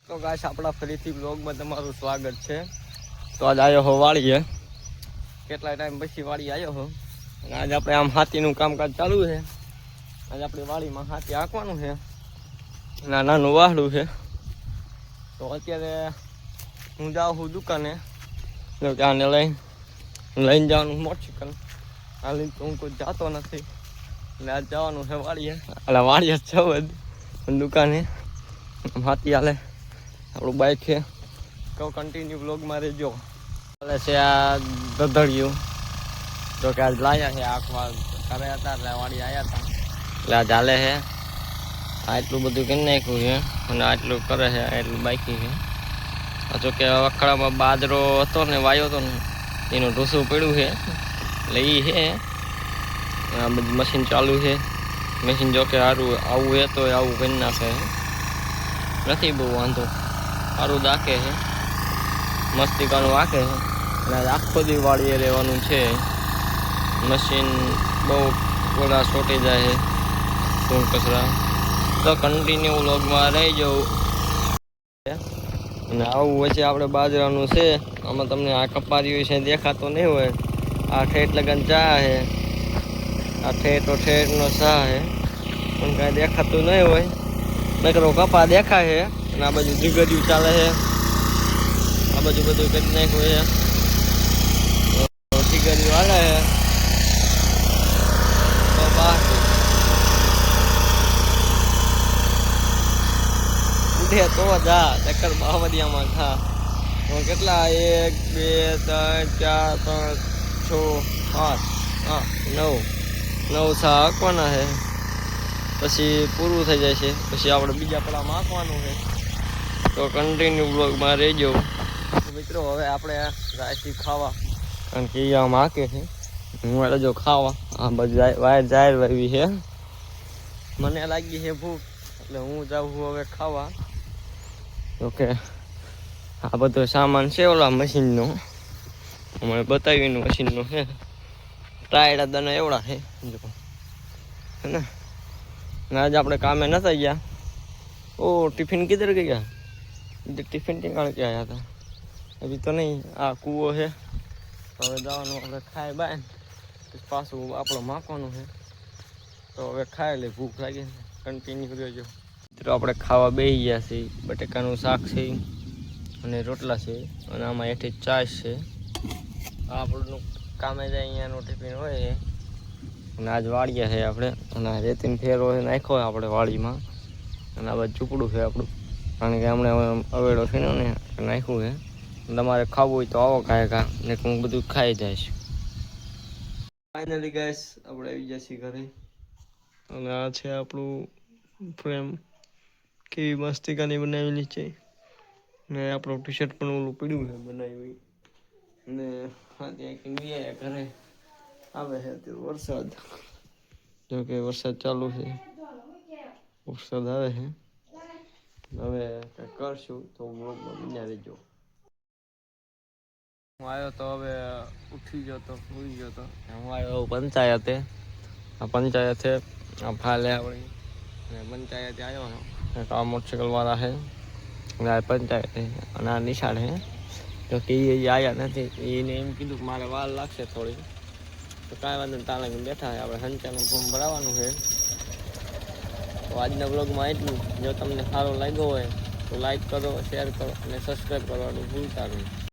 તો ગાઈસ આપણા ફરીથી બ્લોગમાં તમારું સ્વાગત છે। તો આજ આવ્યો હો વાડીએ, કેટલા ટાઈમ પછી વાડી આવ્યો હો અને આજ આપણે આમ હાથીનું કામકાજ ચાલુ છે। આજ આપણી વાડીમાં હાથી હાંકવાનું છે, નાનું વાહડું છે। તો અત્યારે હું જાઉં છું દુકાને, આને લઈને જવાનું મોટરસાઇકલ હાલીને તો હું કોઈ જાતો નથી, એટલે આજ જવાનું છે વાડીએ। એટલે વાડીએ જ જવું દુકાને, હાથી હાલે આપણું બાઈક છે। તો કન્ટિન્યુ બ્લોગમાં રહેજો। ચાલે છે આ ગધડિયું, તો કે આજ લાયા છે આખવા કરે હતા એટલે વાડી આવ્યા હતા એટલે આજ હાલે છે। આટલું બધું કરી નાખ્યું છે અને આટલું કરે છે, આટલું બાકી છે। જો કે અખાડામાં બાજરો હતો ને વાયો હતો ને એનું ઢૂસું પડ્યું છે, એટલે એ છે આ બધું મશીન ચાલુ છે। મશીન જો કે સારું આવું છે તો આવું કરી નાખે, નથી બહુ વાંધો, સારું દાખે છે, મસ્તી કાનું વાંકે છે। અને આખો દી વાળીએ રહેવાનું છે, મશીન બહુ ઘોડા છોટી જાય છે ધૂળ કચરા। તો કન્ટિન્યુ વ્લોગમાં રહી જવું અને આવું વચ્ચે આપણે બાજરાનું છે। આમાં તમને આ કપારીઓ છે દેખાતો નહીં હોય, આ ઠેઠ લગન ચા છે, આ ઠેઠ ઠેઠનો ચા છે પણ કાંઈ દેખાતું નહીં હોય, નકરો કપા દેખાય છે। અને આ બાજુ જીગરિયું ચાલે છે, આ બાજુ બધું કરી નાખ્યું છે, જીગરિયું હાલે છે। તો બાકી ઉઠે તો જા ચક્કર બાવરિયામાં ખા। કેટલા 1 2 3 4 5 6 7 8 9 સા હાંકવાના છે, પછી પૂરું થઈ જાય છે, પછી આપણે બીજા પડામાં હાંકવાનું છે। તો કન્ટિન્યુ બ્લોગમાં રહેજો મિત્રો। હવે આપણે રાઈસી ખાવા, કારણ કે આમ હાંકે છે, હું એટલે જો ખાવા આ બધું વાયર જાહેર વાવી છે। મને લાગી છે ભૂખ એટલે હું જાઉં છું હવે ખાવા। ઓકે, આ બધો સામાન છે ઓલા મશીનનો, અમે બતાવીનું મશીનનો છે। ટાયડા દને એવડા છે જો है ना। आज આપણે કામે નતા ગયા। ओ टिफिन किधर गया? इधर टिफिन निकाल के आया था, अभी तो नहीं। आ कुओ है, હવે જવાનું આપણે ખાય બાય, પછી પાછું આપણો માખવાનું છે। તો હવે ખાઈ લે, ભૂખ લાગી, કન્ટિન્યુ રહેજો મિત્રો। આપણે ખાવા બેસી ગયા છીએ, બટેકાનું શાક છે અને રોટલા છે, અને આમાં હેઠી ચાય છે। આપણું કામે જાય અહીંયાનું ટિફિન હોય છે, અને આજ વાળીએ છે આપણે, અને રેતીનો ફેરો નાખ્યો આપણે વાડીમાં, અને આ બાજુ ઝૂંપડું છે આપણું, કારણ કે હમણાં અવેડો છે ને નાખ્યું છે। તમારે ખાવું હોય તો આવો કાંઈ ને હું બધું ખાઈ જઈશ। ફાઇનલી ગાઈસ આપણે આવી ગયા છીએ ઘરે, અને આ છે આપણું ફ્રેમ, કેવી મસ્તિકાની બનાવેલી છે, ને આપણું ટી શર્ટ પણ ઓલું પડ્યું છે બનાવી, ને હા ત્યાં ઘરે આવે છે તે વરસાદ, જો કે વરસાદ ચાલુ છે, વરસાદ આવે છે। હવે કંઈક કરશું તો બ્લોગમાં બન્યા રહેજો। હું આવ્યો તો હવે ઉઠી ગયો તો સુઈ ગયો તો, હું આવ્યો પંચાયતે, આ પંચાયત છે આ ફાલે આપણી, અને પંચાયતે આવ્યો એક આ મોટરસાઇકલ વાળા છે, અને આ પંચાયત છે, અને આ નિશાળ છે। તો કે એ આવ્યા નથી, એને એમ કીધું કે મારે વાર લાગશે થોડી, તો કાંઈ વાંધો નહીં, તાણે બેઠા છે આપણે, સંચાનું ફોર્મ ભરાવાનું છે। તો આજના બ્લોગમાં એટલું। જો તમને સારો લાગ્યો હોય તો લાઈક કરો, શેર કરો અને સબસ્ક્રાઈબ કરવાનું ભૂલતા નહીં।